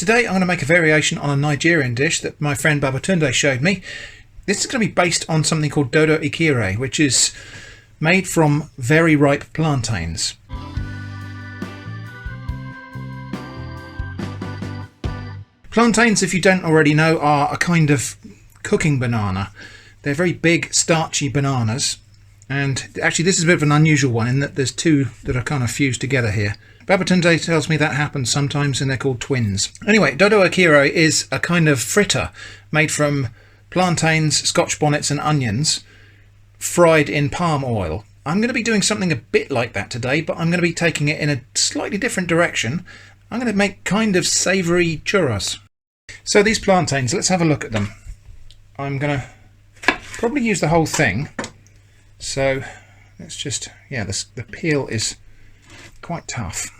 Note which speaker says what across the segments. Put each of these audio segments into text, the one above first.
Speaker 1: Today I'm going to make a variation on a Nigerian dish that my friend Babatunde showed me. This is going to be based on something called Dodo Ikire, which is made from very ripe plantains. Plantains, if you don't already know, are a kind of cooking banana. They're very big, starchy bananas. And actually this is a bit of an unusual one in that there's two that are kind of fused together here. Babatunde tells me that happens sometimes and they're called twins. Anyway, Dodo Ikire is a kind of fritter made from plantains, scotch bonnets and onions fried in palm oil. I'm going to be doing something a bit like that today, but I'm going to be taking it in a slightly different direction. I'm going to make kind of savoury churros. So these plantains, let's have a look at them. I'm going to probably use the whole thing. So let's just, yeah, the peel is quite tough.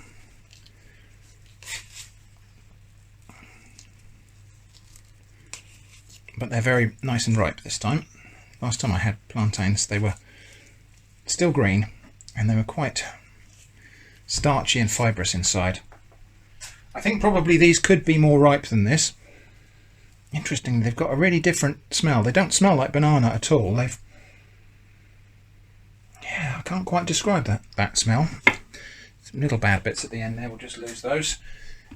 Speaker 1: But they're very nice and ripe this time. Last time I had plantains, they were still green and they were quite starchy and fibrous inside. I think probably these could be more ripe than this. Interestingly, they've got a really different smell. They don't smell like banana at all. Yeah, I can't quite describe that smell. Some little bad bits at the end there, we'll just lose those.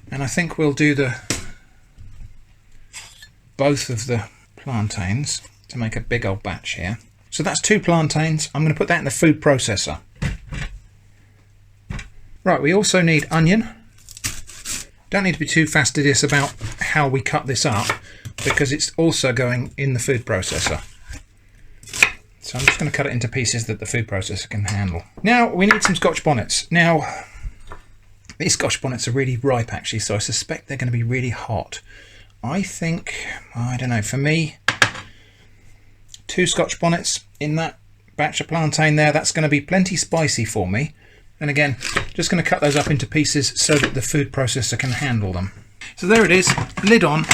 Speaker 1: And I think we'll do both of the plantains to make a big old batch here. So that's 2 plantains. I'm going to put that in the food processor. Right, we also need onion. Don't need to be too fastidious about how we cut this up because it's also going in the food processor. So I'm just going to cut it into pieces that the food processor can handle. Now we need some scotch bonnets. Now these scotch bonnets are really ripe actually, so I suspect they're going to be really hot. I think, I don't know, for me, 2 scotch bonnets in that batch of plantain there, that's going to be plenty spicy for me. And again, just going to cut those up into pieces so that the food processor can handle them. So there it is, lid on,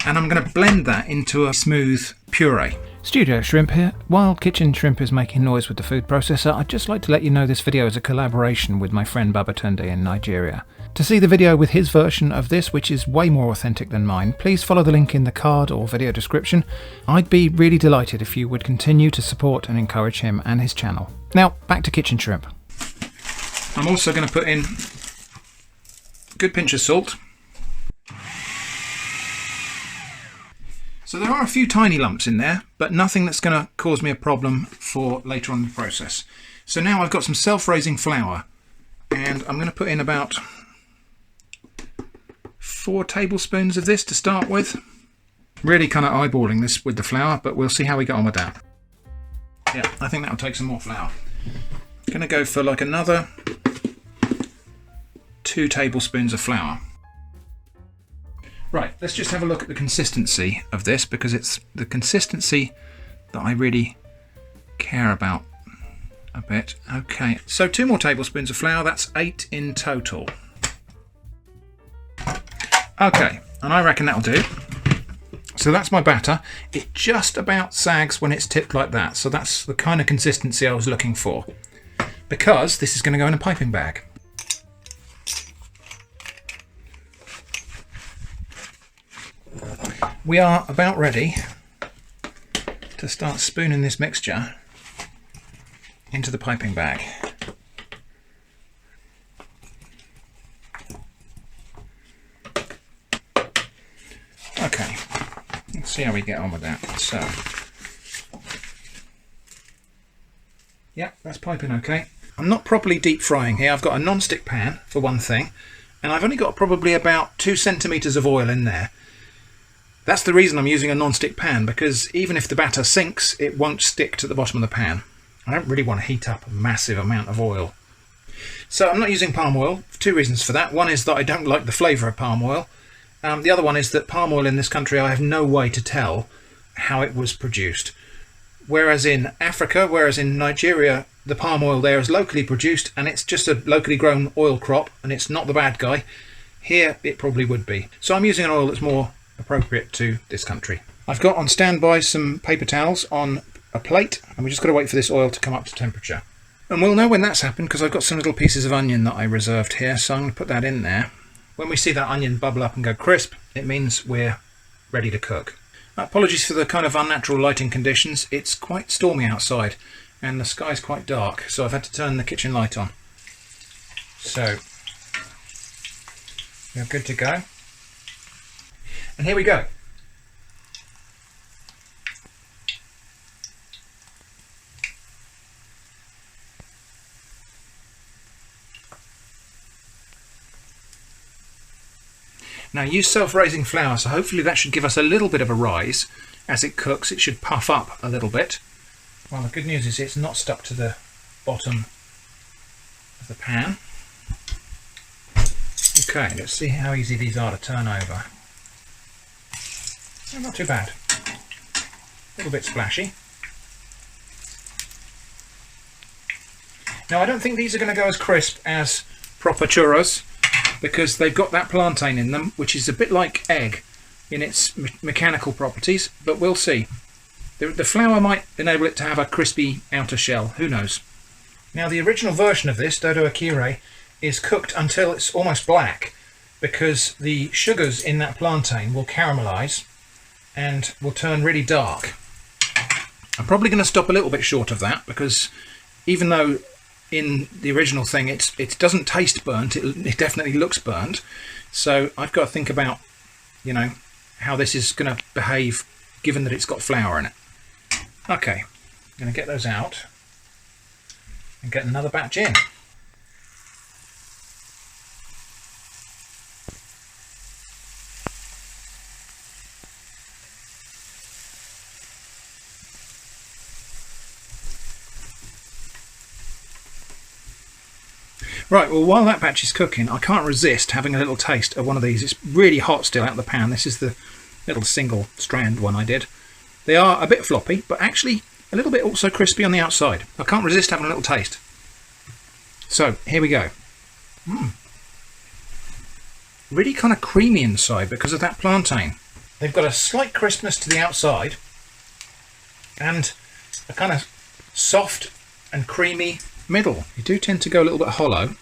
Speaker 1: and I'm going to blend that into a smooth puree.
Speaker 2: Studio Shrimp here. While Kitchen Shrimp is making noise with the food processor, I'd just like to let you know this video is a collaboration with my friend Babatunde in Nigeria. To see the video with his version of this, which is way more authentic than mine, please follow the link in the card or video description. I'd be really delighted if you would continue to support and encourage him and his channel. Now, back to Kitchen Shrimp.
Speaker 1: I'm also going to put in a good pinch of salt. So there are a few tiny lumps in there, but nothing that's going to cause me a problem for later on in the process. So now I've got some self-raising flour, and I'm going to put in about 4 tablespoons of this to start with. Really kind of eyeballing this with the flour, but we'll see how we get on with that. Yeah, I think that'll take some more flour. I'm going to go for like another 2 tablespoons of flour. Right, let's just have a look at the consistency of this because it's the consistency that I really care about a bit. Okay, so 2 more tablespoons of flour, that's 8 in total. Okay, and I reckon that'll do. So that's my batter. It just about sags when it's tipped like that, so that's the kind of consistency I was looking for. Because this is going to go in a piping bag. We are about ready to start spooning this mixture into the piping bag. Okay, let's see how we get on with that. So, yeah, that's piping okay. I'm not properly deep frying here. I've got a non-stick pan for one thing, and I've only got probably about 2 centimetres of oil in there. That's the reason I'm using a non-stick pan, because even if the batter sinks, it won't stick to the bottom of the pan. I don't really want to heat up a massive amount of oil. So I'm not using palm oil, for 2 reasons for that. One is that I don't like the flavour of palm oil. The other one is that palm oil in this country, I have no way to tell how it was produced. Whereas in Africa, whereas in Nigeria, the palm oil there is locally produced and it's just a locally grown oil crop and it's not the bad guy. Here it probably would be. So I'm using an oil that's more appropriate to this country. I've got on standby some paper towels on a plate and we just got to wait for this oil to come up to temperature. And we'll know when that's happened because I've got some little pieces of onion that I reserved here, so I'm going to put that in there. When we see that onion bubble up and go crisp, it means we're ready to cook. Apologies for the kind of unnatural lighting conditions. It's quite stormy outside and the sky's quite dark, so I've had to turn the kitchen light on. So we're good to go. And here we go. Now, use self-raising flour, so hopefully that should give us a little bit of a rise. As it cooks, it should puff up a little bit. Well, the good news is it's not stuck to the bottom of the pan. Okay, let's see how easy these are to turn over. Oh, not too bad. A little bit splashy. Now, I don't think these are going to go as crisp as proper churros, because they've got that plantain in them, which is a bit like egg in its mechanical properties, but we'll see. The flour might enable it to have a crispy outer shell, who knows. Now, the original version of this, Dodo Ikire, is cooked until it's almost black, because the sugars in that plantain will caramelise and will turn really dark. I'm probably going to stop a little bit short of that, because even though in the original thing it doesn't taste burnt, it definitely looks burnt, so I've got to think about, you know, how this is going to behave given that it's got flour in it. Okay, I'm going to get those out and get another batch in. Right, well, while that batch is cooking, I can't resist having a little taste of one of these. It's really hot still out of the pan. This is the little single strand one I did. They are a bit floppy, but actually a little bit also crispy on the outside. I can't resist having a little taste. So, here we go. Really kind of creamy inside because of that plantain. They've got a slight crispness to the outside and a kind of soft and creamy middle. You do tend to go a little bit hollow,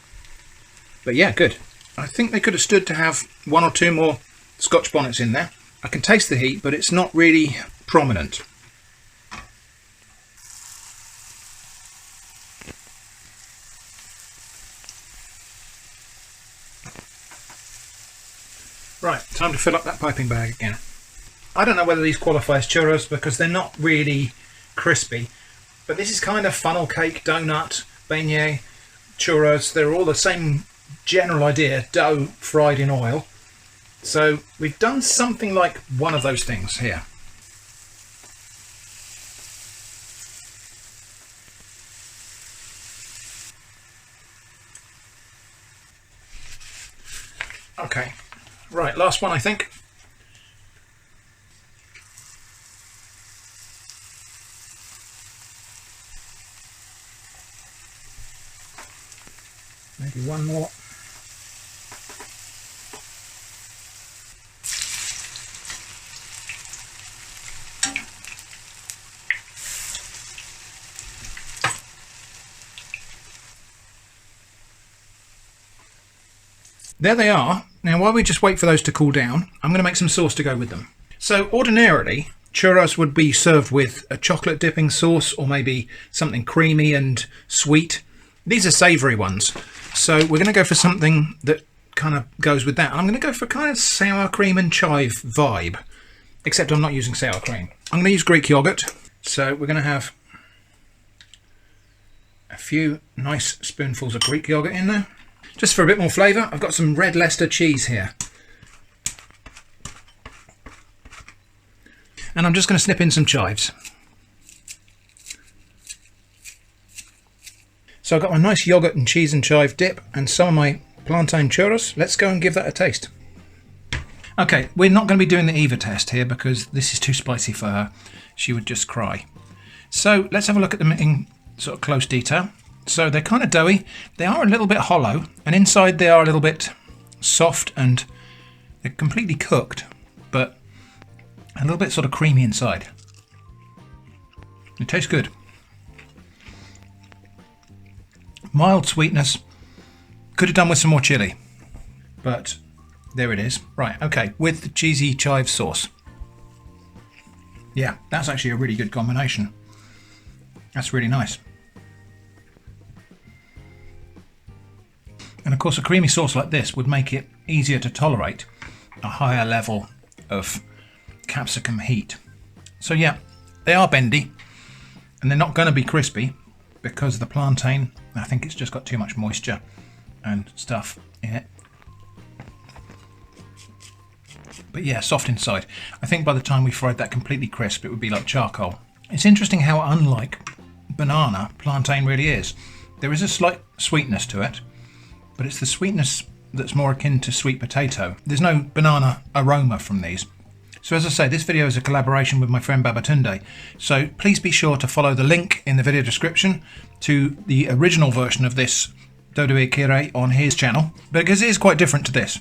Speaker 1: but yeah, good. I think they could have stood to have one or two more Scotch bonnets in there. I can taste the heat, but it's not really prominent. Right, time to fill up that piping bag again. I don't know whether these qualify as churros because they're not really crispy, but this is kind of funnel cake, donut, beignet, churros. They're all the same general idea, dough fried in oil. So we've done something like one of those things here. Okay, right, last one I think. Maybe one more. There they are. Now while we just wait for those to cool down, I'm going to make some sauce to go with them. So ordinarily, churros would be served with a chocolate dipping sauce or maybe something creamy and sweet. These are savoury ones, so we're going to go for something that kind of goes with that. I'm going to go for kind of sour cream and chive vibe, except I'm not using sour cream. I'm going to use Greek yogurt, so we're going to have a few nice spoonfuls of Greek yogurt in there. Just for a bit more flavour, I've got some red Leicester cheese here. And I'm just going to snip in some chives. So I've got my nice yogurt and cheese and chive dip and some of my plantain churros. Let's go and give that a taste. Okay, we're not going to be doing the Eva test here because this is too spicy for her. She would just cry. So let's have a look at them in sort of close detail. So they're kind of doughy. They are a little bit hollow, and inside they are a little bit soft and they're completely cooked, but a little bit sort of creamy inside. It tastes good. Mild sweetness. Could have done with some more chilli, but There it is. Right, okay, with the cheesy chive sauce. Yeah, that's actually a really good combination. That's really nice. And of course a creamy sauce like this would make it easier to tolerate a higher level of capsicum heat. So yeah, they are bendy and they're not going to be crispy because the plantain, I think it's just got too much moisture and stuff in it. But yeah, soft inside. I think by the time we fried that completely crisp, it would be like charcoal. It's interesting how unlike banana plantain really is. There is a slight sweetness to it, but it's the sweetness that's more akin to sweet potato. There's no banana aroma from these. So as I say, this video is a collaboration with my friend Babatunde. So please be sure to follow the link in the video description to the original version of this Dodo Ikire on his channel, because it is quite different to this.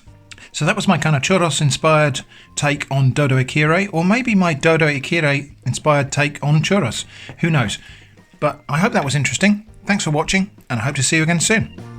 Speaker 1: So that was my kind of churros inspired take on Dodo Ikire, or maybe my Dodo Ikire inspired take on churros. Who knows? But I hope that was interesting. Thanks for watching, and I hope to see you again soon.